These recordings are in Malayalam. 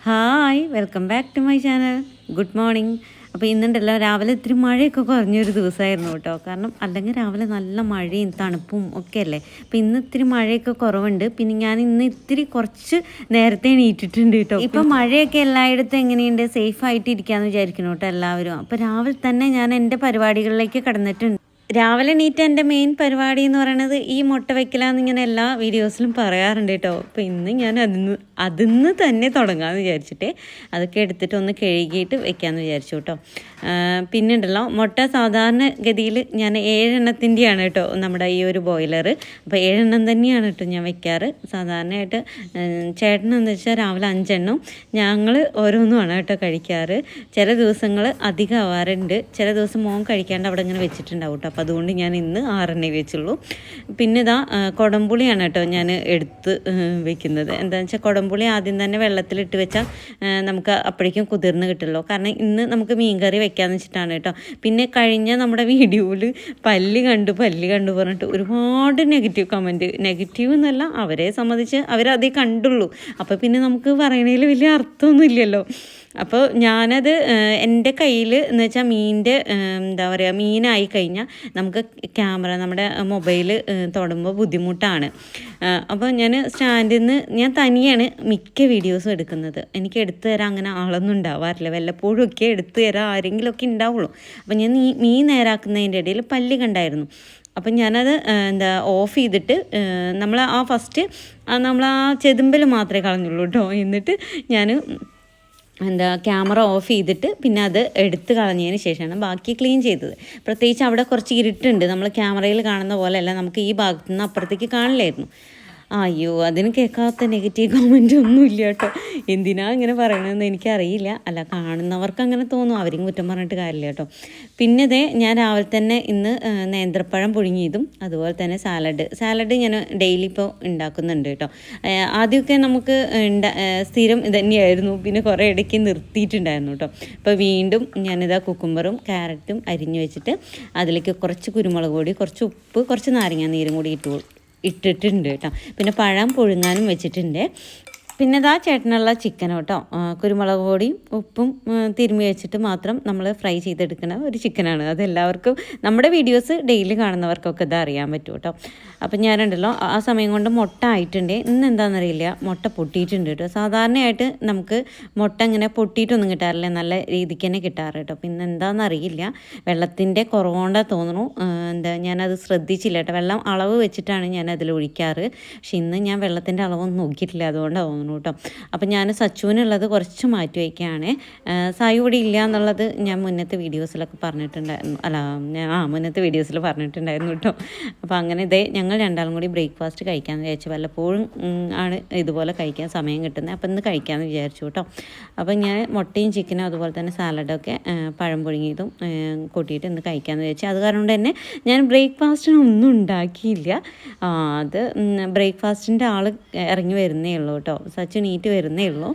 Hi, welcome back to my channel. Good morning. അപ്പോൾ ഇന്നുണ്ടല്ലോ രാവിലെ ഇത്തിരി മഴയൊക്കെ കുറഞ്ഞൊരു ദിവസമായിരുന്നു കേട്ടോ. കാരണം അല്ലെങ്കിൽ രാവിലെ നല്ല മഴയും തണുപ്പും ഒക്കെ അല്ലേ. അപ്പോൾ ഇന്ന് ഇത്തിരി മഴയൊക്കെ കുറവുണ്ട്. പിന്നെ ഞാൻ ഇന്ന് ഇത്തിരി കുറച്ച് നേരത്തെ എണീറ്റിട്ടുണ്ട് കേട്ടോ. ഇപ്പം മഴയൊക്കെ എല്ലായിടത്തും എങ്ങനെയുണ്ട്, സേഫായിട്ട് ഇരിക്കാമെന്ന് വിചാരിക്കണം കേട്ടോ എല്ലാവരും. അപ്പോൾ രാവിലെ തന്നെ ഞാൻ എൻ്റെ പരിപാടികളിലേക്ക് കടന്നിട്ടുണ്ട്. രാവിലെ എണീറ്റ് എൻ്റെ മെയിൻ പരിപാടി എന്ന് പറയുന്നത് ഈ മുട്ട വയ്ക്കലാന്ന് ഇങ്ങനെ എല്ലാ വീഡിയോസിലും പറയാറുണ്ട് കേട്ടോ. അപ്പോൾ ഇന്ന് ഞാൻ അതിന്ന് തന്നെ തുടങ്ങാമെന്ന് വിചാരിച്ചിട്ടേ അതൊക്കെ എടുത്തിട്ട് ഒന്ന് കഴുകിയിട്ട് വെക്കാമെന്ന് വിചാരിച്ചു കേട്ടോ. പിന്നെ ഉണ്ടല്ലോ മുട്ട സാധാരണ ഗതിയിൽ ഞാൻ 7 എണ്ണത്തിൻ്റെയാണ് കേട്ടോ നമ്മുടെ ഈ ഒരു ബോയിലർ. അപ്പോൾ 7 എണ്ണം തന്നെയാണ് കേട്ടോ ഞാൻ വെക്കാറ്. സാധാരണയായിട്ട് ചേട്ടനെന്ന് വെച്ചാൽ രാവിലെ 5 എണ്ണം, ഞങ്ങൾ ഓരോന്നുമാണ് കേട്ടോ കഴിക്കാറ്. ചില ദിവസങ്ങൾ അധികം ആവാറുണ്ട്, ചില ദിവസം മോൻ കഴിക്കാണ്ട് അവിടെ ഇങ്ങനെ വെച്ചിട്ടുണ്ടാവും കേട്ടോ. അപ്പോൾ അതുകൊണ്ട് ഞാൻ ഇന്ന് 6 എണ്ണേ വെച്ചുള്ളൂ. പിന്നെ ഇതാ കുടംപുളിയാണ് കേട്ടോ ഞാൻ എടുത്ത് വെക്കുന്നത്. എന്താണെന്ന് വെച്ചാൽ കുടംപുളി ആദ്യം തന്നെ വെള്ളത്തിലിട്ട് വെച്ചാൽ നമുക്ക് അപ്പോഴേക്കും കുതിർന്ന് കിട്ടുമല്ലോ. കാരണം ഇന്ന് നമുക്ക് മീൻകറി വെക്കാമെന്ന് വെച്ചിട്ടാണ് കേട്ടോ. പിന്നെ കഴിഞ്ഞ നമ്മുടെ വീഡിയോയിൽ പല്ല് കണ്ടു പറഞ്ഞിട്ട് ഒരുപാട് നെഗറ്റീവ് എന്നല്ല, അവരെ സംബന്ധിച്ച് അവരതേ കണ്ടുള്ളൂ. അപ്പോൾ പിന്നെ നമുക്ക് പറയണതിൽ വലിയ അർത്ഥമൊന്നും ഇല്ലല്ലോ. അപ്പോൾ ഞാനത് എൻ്റെ കയ്യിൽ എന്ന് വെച്ചാൽ എന്താ പറയുക, മീനായി കഴിഞ്ഞാൽ നമുക്ക് ക്യാമറ നമ്മുടെ മൊബൈൽ തൊടുമ്പോൾ ബുദ്ധിമുട്ടാണ്. അപ്പോൾ ഞാൻ സ്റ്റാൻഡിൽ നിന്ന് ഞാൻ തനിയാണ് മിക്ക വീഡിയോസും എടുക്കുന്നത്. എനിക്ക് എടുത്തു തരാൻ അങ്ങനെ ആളൊന്നും ഉണ്ടാവാറില്ല, വല്ലപ്പോഴും ഒക്കെ എടുത്തു തരാൻ ആരെങ്കിലുമൊക്കെ ഉണ്ടാവുള്ളൂ. അപ്പോൾ ഞാൻ മീൻ നേരാക്കുന്നതിൻ്റെ ഇടയിൽ പല്ല് കണ്ടായിരുന്നു. അപ്പം ഞാനത് ഓഫ് ചെയ്തിട്ട് നമ്മൾ നമ്മൾ ആ ചെതുമ്പൽ മാത്രമേ കളഞ്ഞുള്ളൂ കേട്ടോ. എന്നിട്ട് ഞാൻ ക്യാമറ ഓഫ് ചെയ്തിട്ട് പിന്നെ അത് എടുത്ത് കളഞ്ഞതിന് ശേഷമാണ് ബാക്കി ക്ലീൻ ചെയ്തത്. പ്രത്യേകിച്ച് അവിടെ കുറച്ച് ഇരുട്ടുണ്ട്, നമ്മൾ ക്യാമറയിൽ കാണുന്ന പോലെയല്ല, നമുക്ക് ഈ ഭാഗത്തു നിന്ന് അപ്പുറത്തേക്ക് കാണില്ലായിരുന്നു. അയ്യോ, അതിന് കേൾക്കാത്ത നെഗറ്റീവ് കമൻറ്റ് ഒന്നുമില്ല കേട്ടോ. എന്തിനാ ഇങ്ങനെ പറയണമെന്ന് എനിക്കറിയില്ല. അല്ല, കാണുന്നവർക്ക് അങ്ങനെ തോന്നും, അവരും കുറ്റം പറഞ്ഞിട്ട് കാര്യമില്ല കേട്ടോ. പിന്നെ ഞാൻ രാവിലെ തന്നെ ഇന്ന് നേന്ത്രപ്പഴം പുഴുങ്ങിയതും അതുപോലെ തന്നെ സാലഡ് ഞാൻ ഡെയിലി ഇപ്പോൾ ഉണ്ടാക്കുന്നുണ്ട് കേട്ടോ. ആദ്യമൊക്കെ നമുക്ക് സ്ഥിരം ഇതന്നെയായിരുന്നു, പിന്നെ കുറേ ഇടയ്ക്ക് നിർത്തിയിട്ടുണ്ടായിരുന്നു കേട്ടോ. ഇപ്പോൾ വീണ്ടും ഞാനിതാ കുക്കുംബറും ക്യാരറ്റും അരിഞ്ഞു വെച്ചിട്ട് അതിലേക്ക് കുറച്ച് കുരുമുളക് പൊടി, കുറച്ച് ഉപ്പ്, കുറച്ച് നാരങ്ങ നീരും കൂടി ഇട്ടിട്ടുണ്ട് കേട്ടോ. പിന്നെ പഴം പുഴുങ്ങാനും വെച്ചിട്ടുണ്ട്. പിന്നെ ഇതാ ചേട്ടനുള്ള ചിക്കൻ കേട്ടോ. കുരുമുളക് പൊടിയും ഉപ്പും തിരുമ്മി വെച്ചിട്ട് മാത്രം നമ്മൾ ഫ്രൈ ചെയ്തെടുക്കുന്ന ഒരു ചിക്കനാണ്. അതെല്ലാവർക്കും നമ്മുടെ വീഡിയോസ് ഡെയിലി കാണുന്നവർക്കൊക്കെ ഇത് അറിയാൻ പറ്റും കേട്ടോ. അപ്പം ഞാനുണ്ടല്ലോ ആ സമയം കൊണ്ട് മുട്ട ആയിട്ടുണ്ട്. ഇന്ന് എന്താണെന്നറിയില്ല, മുട്ട പൊട്ടിയിട്ടുണ്ട് കേട്ടോ. സാധാരണയായിട്ട് നമുക്ക് മുട്ട ഇങ്ങനെ പൊട്ടിയിട്ടൊന്നും കിട്ടാറില്ല, നല്ല രീതിക്ക് തന്നെ കിട്ടാറ് കേട്ടോ. പിന്നെ എന്താണെന്നറിയില്ല, വെള്ളത്തിൻ്റെ കുറവുകൊണ്ടാ തോന്നുന്നു. ഞാനത് ശ്രദ്ധിച്ചില്ല കേട്ടോ. വെള്ളം അളവ് വെച്ചിട്ടാണ് ഞാൻ അതിൽ ഒഴിക്കാറ്. പക്ഷെ ഇന്ന് ഞാൻ വെള്ളത്തിൻ്റെ അളവൊന്നും നോക്കിയിട്ടില്ല, അതുകൊണ്ടാണ് തോന്നുന്നു കേട്ടോ. അപ്പം ഞാൻ സച്ചുവിനുള്ളത് കുറച്ച് മാറ്റി വയ്ക്കുകയാണ്. സായി ഇവിടെ ഇല്ല എന്നുള്ളത് ഞാൻ മുന്നത്തെ വീഡിയോസിലൊക്കെ പറഞ്ഞിട്ടുണ്ടായിരുന്നു. മുന്നത്തെ വീഡിയോസിൽ പറഞ്ഞിട്ടുണ്ടായിരുന്നു കേട്ടോ. അപ്പോൾ അങ്ങനെ ഞങ്ങൾ രണ്ടാളും കൂടി ബ്രേക്ക്ഫാസ്റ്റ് കഴിക്കാമെന്ന് വിചാരിച്ചു. വല്ലപ്പോഴും ആണ് ഇതുപോലെ കഴിക്കാൻ സമയം കിട്ടുന്നത്. അപ്പം ഇന്ന് കഴിക്കാമെന്ന് വിചാരിച്ചു കേട്ടോ. അപ്പം ഞാൻ മുട്ടയും ചിക്കനും അതുപോലെ തന്നെ സാലഡൊക്കെ പഴം പുഴുങ്ങിയതും കൂട്ടിയിട്ട് ഇന്ന് കഴിക്കാമെന്ന് വിചാരിച്ചു. അത് കാരണം കൊണ്ട് തന്നെ ഞാൻ ബ്രേക്ക്ഫാസ്റ്റിനൊന്നും ഉണ്ടാക്കിയില്ല. അത് ബ്രേക്ക്ഫാസ്റ്റിൻ്റെ ആൾ ഇറങ്ങി വരുന്നേ ഉള്ളൂ കേട്ടോ. സച്ചു നീറ്റ് വരുന്നേ ഉള്ളൂ.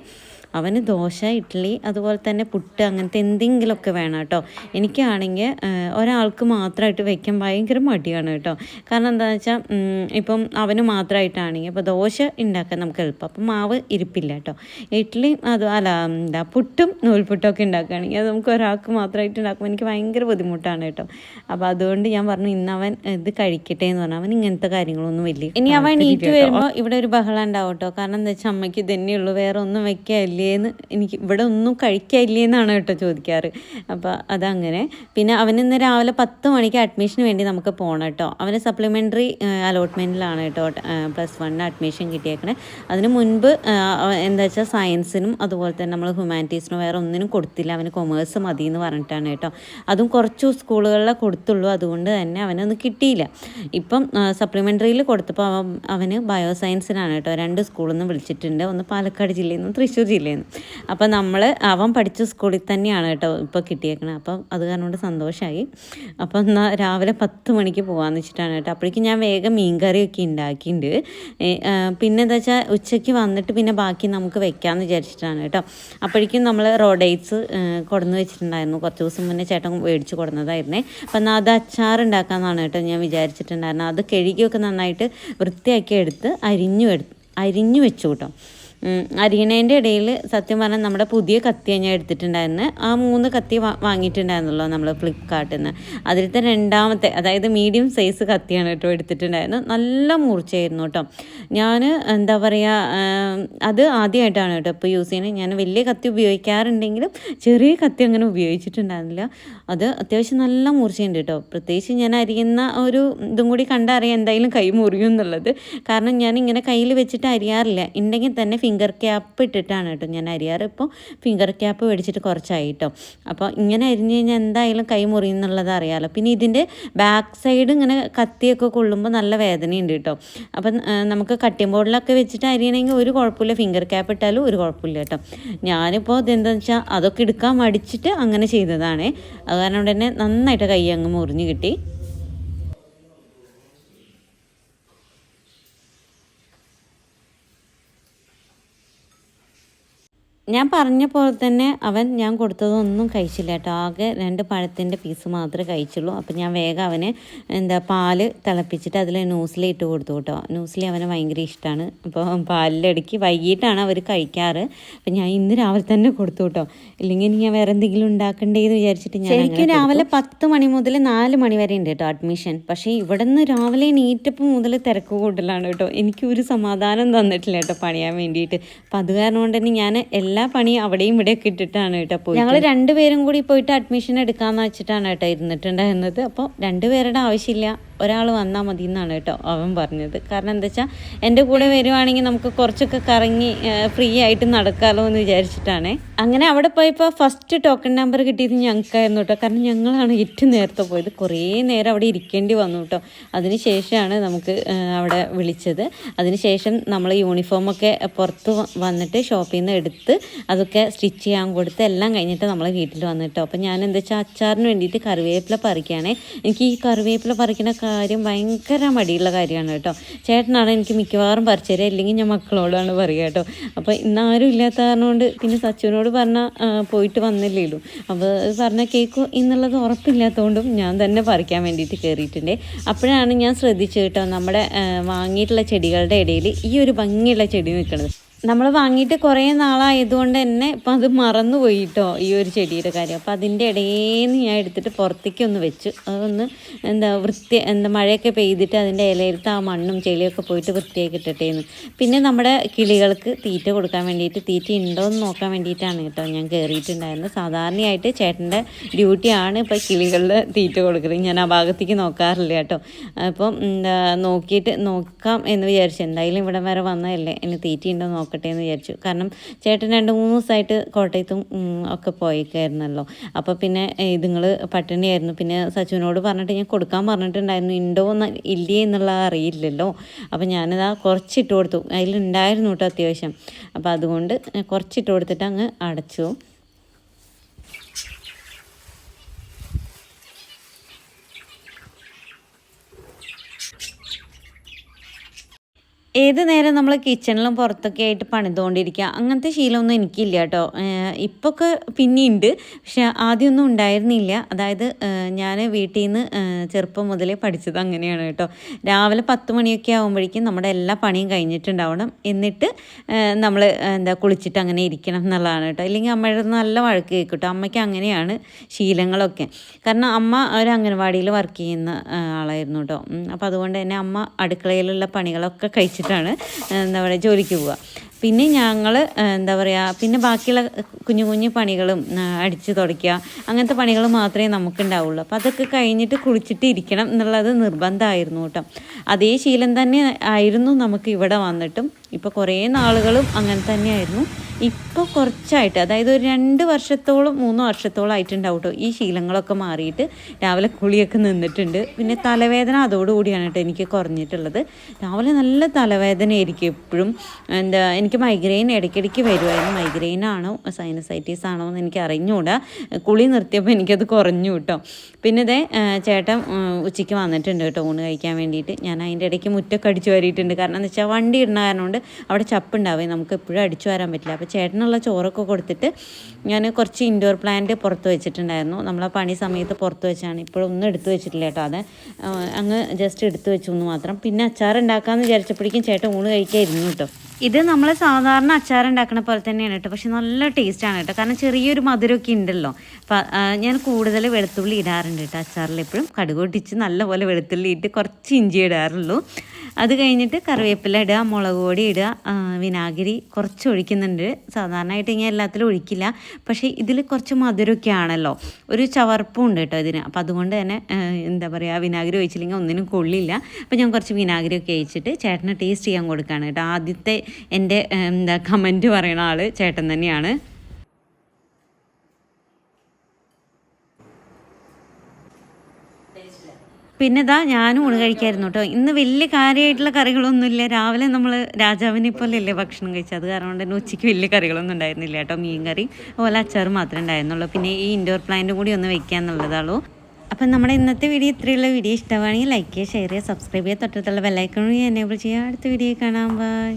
അവന് ദോശ, ഇഡ്ഡലി, അതുപോലെ തന്നെ പുട്ട്, അങ്ങനത്തെ എന്തെങ്കിലുമൊക്കെ വേണം കേട്ടോ. എനിക്കാണെങ്കിൽ ഒരാൾക്ക് മാത്രമായിട്ട് വയ്ക്കാൻ ഭയങ്കര മടിയാണ് കേട്ടോ. കാരണം എന്താണെന്ന് വെച്ചാൽ ഇപ്പം അവന് മാത്രമായിട്ടാണെങ്കിൽ ഇപ്പോൾ ദോശ ഉണ്ടാക്കാൻ നമുക്ക് എളുപ്പം, അപ്പം മാവ് ഇരിപ്പില്ല കേട്ടോ. ഇഡ്ഡലിയും പുട്ടും നൂൽപുട്ടൊക്കെ ഉണ്ടാക്കുകയാണെങ്കിൽ അത് നമുക്ക് ഒരാൾക്ക് മാത്രമായിട്ട് ഉണ്ടാക്കുമ്പോൾ എനിക്ക് ഭയങ്കര ബുദ്ധിമുട്ടാണ് കേട്ടോ. അപ്പോൾ അതുകൊണ്ട് ഞാൻ പറഞ്ഞു ഇന്ന് അവൻ ഇത് കഴിക്കട്ടെ എന്ന് പറഞ്ഞാൽ അവൻ ഇങ്ങനത്തെ കാര്യങ്ങളൊന്നും വലിയ. ഇനി അവൻ നീറ്റ് വരുമ്പോൾ ഇവിടെ ഒരു ബഹളം ഉണ്ടാവും കേട്ടോ. കാരണം എന്താ വെച്ചാൽ അമ്മയ്ക്ക് ഇതന്നെയുള്ളൂ, വേറെ ഒന്നും വയ്ക്കാനില്ല, എനിക്ക് ഇവിടെ ഒന്നും കഴിക്കാനില്ലേന്നാണ് കേട്ടോ ചോദിക്കാറ്. അപ്പോൾ അതങ്ങനെ. പിന്നെ അവനിന്ന് രാവിലെ 10 മണിക്ക് അഡ്മിഷന് വേണ്ടി നമുക്ക് പോകണം കേട്ടോ. അവന് സപ്ലിമെൻ്ററി അലോട്ട്മെൻറ്റിലാണ് കേട്ടോ +1 അഡ്മിഷൻ കിട്ടിയേക്കണേ. അതിന് മുൻപ് എന്താ വെച്ചാൽ സയൻസിനും അതുപോലെ തന്നെ നമ്മൾ ഹ്യൂമാനിറ്റീസിനും വേറെ ഒന്നിനും കൊടുത്തില്ല. അവന് കൊമേഴ്സ് മതി എന്ന് പറഞ്ഞിട്ടാണ് കേട്ടോ. അതും കുറച്ച് സ്കൂളുകളിലെ കൊടുത്തുള്ളൂ, അതുകൊണ്ട് തന്നെ അവനൊന്നും കിട്ടിയില്ല. ഇപ്പം സപ്ലിമെൻ്ററിയിൽ കൊടുത്തപ്പോൾ അവന് ബയോസയൻസിനാണ് കേട്ടോ 2 സ്കൂളിൽ നിന്ന് വിളിച്ചിട്ടുണ്ട്. ഒന്ന് പാലക്കാട് ജില്ലയിൽ നിന്നും തൃശ്ശൂർ ജില്ലയിൽ നിന്നും. അപ്പം അവൻ പഠിച്ച സ്കൂളിൽ തന്നെയാണ് കേട്ടോ ഇപ്പോൾ കിട്ടിയേക്കണത്. അപ്പം അത് കാരണം കൊണ്ട് സന്തോഷമായി. അപ്പം എന്നാൽ രാവിലെ 10 മണിക്ക് പോകാമെന്ന് വെച്ചിട്ടാണ് കേട്ടോ. അപ്പോഴേക്കും ഞാൻ വേഗം മീൻകറിയൊക്കെ ഉണ്ടാക്കിയിട്ടുണ്ട്. പിന്നെ എന്താ വെച്ചാൽ ഉച്ചയ്ക്ക് വന്നിട്ട് പിന്നെ ബാക്കി നമുക്ക് വെക്കാമെന്ന് വിചാരിച്ചിട്ടാണ് കേട്ടോ. അപ്പോഴേക്കും നമ്മൾ റോഡേറ്റ്സ് കൊടുന്ന് വെച്ചിട്ടുണ്ടായിരുന്നു, കുറച്ച് ദിവസം മുന്നേ ചേട്ടൻ മേടിച്ച് കൊടുന്നതായിരുന്നേ. അപ്പം എന്നാൽ അത് അച്ചാറുണ്ടാക്കാമെന്നാണ് കേട്ടോ ഞാൻ വിചാരിച്ചിട്ടുണ്ടായിരുന്നു. അത് കഴുകിയൊക്കെ നന്നായിട്ട് വൃത്തിയാക്കി എടുത്ത് അരിഞ്ഞു വെച്ചു കേട്ടോ. അരിയണേൻ്റെ ഇടയിൽ സത്യം പറഞ്ഞാൽ നമ്മുടെ പുതിയ കത്തിയാണ് ഞാൻ എടുത്തിട്ടുണ്ടായിരുന്നു. ആ 3 കത്തി വാങ്ങിയിട്ടുണ്ടായിരുന്നല്ലോ നമ്മൾ ഫ്ലിപ്കാർട്ടിൽ നിന്ന്. അതിലത്തെ രണ്ടാമത്തെ, അതായത് മീഡിയം സൈസ് കത്തിയാണ് കേട്ടോ എടുത്തിട്ടുണ്ടായിരുന്നത്. നല്ല മൂർച്ചയായിരുന്നു കേട്ടോ. ഞാൻ എന്താ പറയുക, അത് ആദ്യമായിട്ടാണ് കേട്ടോ ഇപ്പോൾ യൂസ് ചെയ്യുന്നത്. ഞാൻ വലിയ കത്തി ഉപയോഗിക്കാറുണ്ടെങ്കിലും ചെറിയ കത്തി അങ്ങനെ ഉപയോഗിച്ചിട്ടുണ്ടായിരുന്നില്ല. അത് അത്യാവശ്യം നല്ല മൂർച്ചയുണ്ട് കേട്ടോ. പ്രത്യേകിച്ച് ഞാൻ അരിയുന്ന ഒരു ഇതും കൂടി കണ്ടറിയാം എന്തായാലും കൈ മുറിയും എന്നുള്ളത്. കാരണം ഞാൻ ഇങ്ങനെ കയ്യിൽ വെച്ചിട്ട് അരിയാറില്ല. ഉണ്ടെങ്കിൽ തന്നെ ഫിംഗർ ക്യാപ്പ് ഇട്ടിട്ടാണ് കേട്ടോ ഞാൻ അരിയാറ്. ഇപ്പോൾ ഫിംഗർ ക്യാപ്പ് മേടിച്ചിട്ട് കുറച്ചായി കേട്ടോ. അപ്പോൾ ഇങ്ങനെ അരിഞ്ഞ് കഴിഞ്ഞാൽ എന്തായാലും കൈ മുറിയും എന്നുള്ളത് അറിയാമല്ലോ. പിന്നെ ഇതിൻ്റെ ബാക്ക് സൈഡ് ഇങ്ങനെ കത്തിയൊക്കെ കൊള്ളുമ്പോൾ നല്ല വേദനയുണ്ട് കേട്ടോ. അപ്പം നമുക്ക് കട്ടിംഗ് ബോർഡിലൊക്കെ വെച്ചിട്ട് അരിയണമെങ്കിൽ ഒരു കുഴപ്പമില്ല, ഫിംഗർ ക്യാപ്പ് ഇട്ടാലും ഒരു കുഴപ്പമില്ല കേട്ടോ. ഞാനിപ്പോൾ ഇതെന്താണെന്ന് വെച്ചാൽ അതൊക്കെ എടുക്കാൻ മടിച്ചിട്ട് അങ്ങനെ ചെയ്തതാണ്. അത് കാരണം തന്നെ നന്നായിട്ട് കൈ അങ്ങ് മുറിഞ്ഞ് കിട്ടി. ഞാൻ പറഞ്ഞ പോലെ തന്നെ അവൻ ഞാൻ കൊടുത്തതൊന്നും കഴിച്ചില്ല കേട്ടോ. ആകെ 2 പഴത്തിൻ്റെ പീസ് മാത്രമേ കഴിച്ചുള്ളൂ. അപ്പം ഞാൻ വേഗം അവന് പാല് തിളപ്പിച്ചിട്ട് അതിൽ ന്യൂസിലി ഇട്ട് കൊടുത്തു കേട്ടോ. ന്യൂസിലി അവന് ഭയങ്കര ഇഷ്ടമാണ്. അപ്പോൾ പാലിലടുക്കി വൈകിട്ടാണ് അവർ കഴിക്കാറ്. അപ്പം ഞാൻ ഇന്ന് രാവിലെ തന്നെ കൊടുത്തു കേട്ടോ. ഇല്ലെങ്കിൽ ഞാൻ വേറെ എന്തെങ്കിലും ഉണ്ടാക്കണ്ടേന്ന് വിചാരിച്ചിട്ട് ഞാൻ ശരിക്കും രാവിലെ 10 മണി മുതൽ 4 മണി വരെ ഉണ്ട് കേട്ടോ അഡ്മിഷൻ. പക്ഷേ ഇവിടെ നിന്ന് രാവിലെ നീറ്റപ്പം മുതൽ തിരക്ക് കൂടുതലാണ് കേട്ടോ. എനിക്കൊരു സമാധാനം തന്നിട്ടില്ല കേട്ടോ പണിയാൻ വേണ്ടിയിട്ട്. അപ്പം അത് കാരണം കൊണ്ട് തന്നെ ഞാൻ എല്ലാ പണിയും അവിടെയും ഇവിടെയൊക്കെ ഇട്ടിട്ടാണ് കേട്ടോ പോയി. ഞങ്ങൾ 2 പേരും കൂടി പോയിട്ട് അഡ്മിഷൻ എടുക്കാമെന്ന് വെച്ചിട്ടാണ് കേട്ടോ ഇരുന്നിട്ടുണ്ടായിരുന്നത്. അപ്പോൾ 2 പേരുടെ ആവശ്യമില്ല, ഒരാൾ വന്നാൽ മതി എന്നാണ് കേട്ടോ അവൻ പറഞ്ഞത്. കാരണം എന്താ വെച്ചാൽ എൻ്റെ കൂടെ വരുവാണെങ്കിൽ നമുക്ക് കുറച്ചൊക്കെ കറങ്ങി ഫ്രീ ആയിട്ട് നടക്കാമല്ലോ എന്ന് വിചാരിച്ചിട്ടാണ്. അങ്ങനെ അവിടെ പോയപ്പോൾ ഫസ്റ്റ് ടോക്കൺ നമ്പർ കിട്ടിയത് ഞങ്ങൾക്കായിരുന്നു കേട്ടോ. കാരണം ഞങ്ങളാണ് ഏറ്റവും നേരത്തെ പോയത്. കുറേ നേരം അവിടെ ഇരിക്കേണ്ടി വന്നു കേട്ടോ. അതിന് ശേഷമാണ് നമുക്ക് അവിടെ വിളിച്ചത്. അതിനുശേഷം നമ്മൾ യൂണിഫോമൊക്കെ പുറത്ത് വന്നിട്ട് ഷോപ്പിൽ നിന്ന് എടുത്ത് അതൊക്കെ സ്റ്റിച്ച് ചെയ്യാൻ കൊടുത്ത് എല്ലാം കഴിഞ്ഞിട്ട് നമ്മൾ വീട്ടിൽ വന്നിട്ടോ. അപ്പോൾ ഞാൻ എന്താ വെച്ചാൽ അച്ചാറിന് വേണ്ടിയിട്ട് കറിവേപ്പില പറിക്കുകയാണേ. എനിക്ക് ഈ കറിവേപ്പില പറിക്കുന്ന കാര്യം ഭയങ്കര മടിയുള്ള കാര്യമാണ് കേട്ടോ. ചേട്ടനാണ് എനിക്ക് മിക്കവാറും പറിച്ചു തരിക, ഇല്ലെങ്കിൽ ഞാൻ മക്കളോടാണ് പറയുക കേട്ടോ. അപ്പോൾ ഇന്നാരും ഇല്ലാത്ത കാരണം കൊണ്ട് പിന്നെ സച്ചുവിനോട് പറഞ്ഞാൽ പോയിട്ട് വന്നില്ലേലും, അപ്പോൾ പറഞ്ഞാൽ കേൾക്കും എന്നുള്ളത് ഉറപ്പില്ലാത്തതുകൊണ്ടും ഞാൻ തന്നെ പറിക്കാൻ വേണ്ടിയിട്ട് കയറിയിട്ടുണ്ട്. അപ്പോഴാണ് ഞാൻ ശ്രദ്ധിച്ചത് കേട്ടോ, നമ്മുടെ വാങ്ങിയിട്ടുള്ള ചെടികളുടെ ഇടയിൽ ഈ ഒരു ഭംഗിയുള്ള ചെടി നിൽക്കുന്നത്. നമ്മൾ വാങ്ങിയിട്ട് കുറേ നാളായതുകൊണ്ട് തന്നെ ഇപ്പം അത് മറന്നു പോയിട്ടോ ഈ ഒരു ചെടിയുടെ കാര്യം. അപ്പോൾ അതിൻ്റെ ഇടയിൽ നിന്ന് ഞാൻ എടുത്തിട്ട് പുറത്തേക്ക് ഒന്ന് വെച്ചു. അതൊന്ന് മഴയൊക്കെ പെയ്തിട്ട് അതിൻ്റെ ഇലയിലത്തെ ആ മണ്ണും ചെളിയൊക്കെ പോയിട്ട് വൃത്തിയാക്കി ഇട്ടിട്ടേന്ന്. പിന്നെ നമ്മുടെ കിളികൾക്ക് തീറ്റ കൊടുക്കാൻ വേണ്ടിയിട്ട്, തീറ്റ ഉണ്ടോ എന്ന് നോക്കാൻ വേണ്ടിയിട്ടാണ് കേട്ടോ ഞാൻ കയറിയിട്ടുണ്ടായിരുന്നത്. സാധാരണയായിട്ട് ചേട്ടൻ്റെ ഡ്യൂട്ടിയാണ് ഇപ്പോൾ കിളികളുടെ തീറ്റ കൊടുക്കുന്നത്. ഞാൻ ആ ഭാഗത്തേക്ക് നോക്കാറില്ല കേട്ടോ. അപ്പം നോക്കാം എന്ന് വിചാരിച്ചു. എന്തായാലും ഇവിടെ വരെ വന്നതല്ലേ, ഇനി തീറ്റ ഉണ്ടോ നോക്കാം എന്ന് വിചാരിച്ചു. കാരണം ചേട്ടൻ 2-3 ദിവസമായിട്ട് കോട്ടയത്തും ഒക്കെ പോയിക്കായിരുന്നല്ലോ. അപ്പോൾ പിന്നെ ഇതുങ്ങൾ പട്ടിണിയായിരുന്നു. പിന്നെ സച്ചുവിനോട് പറഞ്ഞിട്ട് ഞാൻ കൊടുക്കാൻ പറഞ്ഞിട്ടുണ്ടായിരുന്നു, ഉണ്ടോ ഇല്ലേ എന്നുള്ളത് അറിയില്ലല്ലോ. അപ്പോൾ ഞാനിതാ കുറച്ചിട്ട് കൊടുത്തു. അതിലുണ്ടായിരുന്നു കേട്ടോ അത്യാവശ്യം. അപ്പോൾ അതുകൊണ്ട് കുറച്ചിട്ട് കൊടുത്തിട്ട് അങ്ങ് അടച്ചു. ഏത് നേരം നമ്മൾ കിച്ചണിലും പുറത്തൊക്കെ ആയിട്ട് പണിതുകൊണ്ടിരിക്കുക, അങ്ങനത്തെ ശീലമൊന്നും എനിക്കില്ല കേട്ടോ. ഇപ്പൊക്കെ പിന്നെയുണ്ട്, പക്ഷെ ആദ്യമൊന്നും ഉണ്ടായിരുന്നില്ല. അതായത് ഞാൻ വീട്ടിൽ നിന്ന് ചെറുപ്പം മുതലേ പഠിച്ചത് അങ്ങനെയാണ് കേട്ടോ. രാവിലെ 10 മണിയൊക്കെ ആകുമ്പോഴേക്കും നമ്മുടെ എല്ലാ പണിയും കഴിഞ്ഞിട്ടുണ്ടാവണം. എന്നിട്ട് നമ്മൾ കുളിച്ചിട്ട് അങ്ങനെ ഇരിക്കണം എന്നുള്ളതാണ് കേട്ടോ. ഇല്ലെങ്കിൽ അമ്മയുടെ നല്ല വഴക്ക് കേൾക്കും കേട്ടോ. അമ്മയ്ക്ക് അങ്ങനെയാണ് ശീലങ്ങളൊക്കെ. കാരണം അമ്മ ഒരു അംഗൻവാടിയിൽ വർക്ക് ചെയ്യുന്ന ആളായിരുന്നു കേട്ടോ. അപ്പോൾ അതുകൊണ്ട് തന്നെ അമ്മ അടുക്കളയിലുള്ള പണികളൊക്കെ കഴിച്ചിട്ടാണ് എന്താ പറയുക ജോലിക്ക് പോവുക. പിന്നെ ഞങ്ങൾ എന്താ പറയുക, പിന്നെ ബാക്കിയുള്ള കുഞ്ഞു കുഞ്ഞു പണികളും അടിച്ച് തുടയ്ക്കുക അങ്ങനത്തെ പണികൾ മാത്രമേ നമുക്കുണ്ടാവുള്ളൂ. അപ്പോൾ അതൊക്കെ കഴിഞ്ഞിട്ട് കുളിച്ചിട്ട് ഇരിക്കണം എന്നുള്ളത് നിർബന്ധമായിരുന്നു കേട്ടോ. അതേ ശീലം തന്നെ ആയിരുന്നു നമുക്ക് ഇവിടെ വന്നിട്ടും. ഇപ്പോൾ കുറേ നാളുകളും അങ്ങനെ തന്നെയായിരുന്നു. ഇപ്പോൾ കുറച്ചായിട്ട്, അതായത് ഒരു 2 വർഷത്തോളം 3 വർഷത്തോളം ആയിട്ടുണ്ടാവും കേട്ടോ ഈ ശീലങ്ങളൊക്കെ മാറിയിട്ട്. രാവിലെ കുളിയൊക്കെ നിന്നിട്ടുണ്ട്. പിന്നെ തലവേദന അതോടുകൂടിയാണ് കേട്ടോ എനിക്ക് കുറഞ്ഞിട്ടുള്ളത്. രാവിലെ നല്ല തലവേദനയായിരിക്കും എപ്പോഴും. എനിക്ക് മൈഗ്രെയിൻ ഇടയ്ക്കിടയ്ക്ക് വരുമായിരുന്നു. മൈഗ്രെയിൻ ആണോ സൈനസൈറ്റീസ് ആണോ എന്ന് എനിക്ക് അറിഞ്ഞുകൂടാ. കുളി നിർത്തിയപ്പോൾ എനിക്കത് കുറഞ്ഞു കേട്ടോ. പിന്നെ ഇതേ ചേട്ടൻ ഉച്ചയ്ക്ക് വന്നിട്ടുണ്ട് കേട്ടോ ഊണ് കഴിക്കാൻ വേണ്ടിയിട്ട്. ഞാൻ അതിൻ്റെ ഇടയ്ക്ക് മുറ്റൊക്കെ അടിച്ചു വാരിയിട്ടുണ്ട്. കാരണം എന്ന് വെച്ചാൽ വണ്ടി ഇടുന്ന കാരണം കൊണ്ട് അവിടെ ചപ്പുണ്ടാവേ, നമുക്ക് എപ്പോഴും അടിച്ചു വരാൻ പറ്റില്ല. അപ്പോൾ ചേട്ടനുള്ള ചോറൊക്കെ കൊടുത്തിട്ട് ഞാൻ കുറച്ച് ഇൻഡോർ പ്ലാന്റ് പുറത്ത് വെച്ചിട്ടുണ്ടായിരുന്നു. നമ്മളാ പണി സമയത്ത് പുറത്ത് വെച്ചാണ്. ഇപ്പോഴൊന്നും എടുത്തു വെച്ചിട്ടില്ല കേട്ടോ. അത് അങ്ങ് ജസ്റ്റ് എടുത്തു വെച്ചു എന്ന് മാത്രം. പിന്നെ അച്ചാർ ഉണ്ടാക്കാമെന്ന് വിചാരിച്ചപ്പോഴേക്കും ചേട്ടൻ ഊണ് കഴിക്കായിരുന്നു കേട്ടോ. ഇത് നമ്മൾ സാധാരണ അച്ചാർ ഉണ്ടാക്കുന്ന പോലെ തന്നെയാണ് കേട്ടോ. പക്ഷെ നല്ല ടേസ്റ്റാണ് കേട്ടോ. കാരണം ചെറിയൊരു മധുരമൊക്കെ ഉണ്ടല്ലോ. അപ്പം ഞാൻ കൂടുതൽ വെളുത്തുള്ളി ഇടാറുണ്ട് കേട്ടോ അച്ചാറിൽ. എപ്പോഴും കടുക് പൊട്ടിച്ച് നല്ലപോലെ വെളുത്തുള്ളി ഇട്ട് കുറച്ച് ഇഞ്ചി ഇടാറുള്ളൂ. അത് കഴിഞ്ഞിട്ട് കറിവേപ്പില ഇടുക, മുളക് പൊടി ഇടുക, വിനാഗിരി കുറച്ച് ഒഴിക്കുന്നുണ്ട്. സാധാരണയായിട്ട് ഇങ്ങനെ എല്ലാത്തിലും ഒഴിക്കില്ല. പക്ഷേ ഇതിൽ കുറച്ച് മധുരമൊക്കെ ആണല്ലോ, ഒരു ചവർപ്പും ഉണ്ട് കേട്ടോ ഇതിന്. അപ്പം അതുകൊണ്ട് തന്നെ എന്താ പറയുക, വിനാഗിരി ഒഴിച്ചില്ലെങ്കിൽ ഒന്നിനും കൊള്ളില്ല. അപ്പം ഞാൻ കുറച്ച് വിനാഗിരി ഒക്കെ ഒഴിച്ചിട്ട് ചേട്ടന് ടേസ്റ്റ് ചെയ്യാൻ കൊടുക്കുകയാണ് കേട്ടോ. ആദ്യത്തെ എൻ്റെ കമൻറ്റ് പറയണ ആൾ ചേട്ടൻ തന്നെയാണ്. പിന്നെ ഇതാ ഞാനും ഊണ് കഴിക്കായിരുന്നു കേട്ടോ. ഇന്ന് വലിയ കാര്യമായിട്ടുള്ള കറികളൊന്നുമില്ല. രാവിലെ നമ്മൾ രാജാവിനെ പോലെയല്ലേ ഭക്ഷണം കഴിച്ചത്. അത് കാരണം കൊണ്ട് തന്നെ ഉച്ചയ്ക്ക് വലിയ കറികളൊന്നും ഉണ്ടായിരുന്നില്ല കേട്ടോ. മീൻ കറി അതുപോലെ അച്ചാർ മാത്രമേ ഉണ്ടായിരുന്നുള്ളൂ. പിന്നെ ഈ ഇൻഡോർ പ്ലാന്റും കൂടി ഒന്ന് വെക്കുക എന്നുള്ളതാണോ. അപ്പം നമ്മുടെ ഇന്നത്തെ വീഡിയോ ഇത്രയുള്ള വീഡിയോ ഇഷ്ടമാണെങ്കിൽ ലൈക്ക് ചെയ്യുക, ഷെയർ ചെയ്യുക, സബ്സ്ക്രൈബ് ചെയ്യുക, തൊട്ടടുത്തുള്ള ബെല്ലൈക്കൺ എനേബിൾ ചെയ്യുക. അടുത്ത വീഡിയോ കാണാം. ബൈ.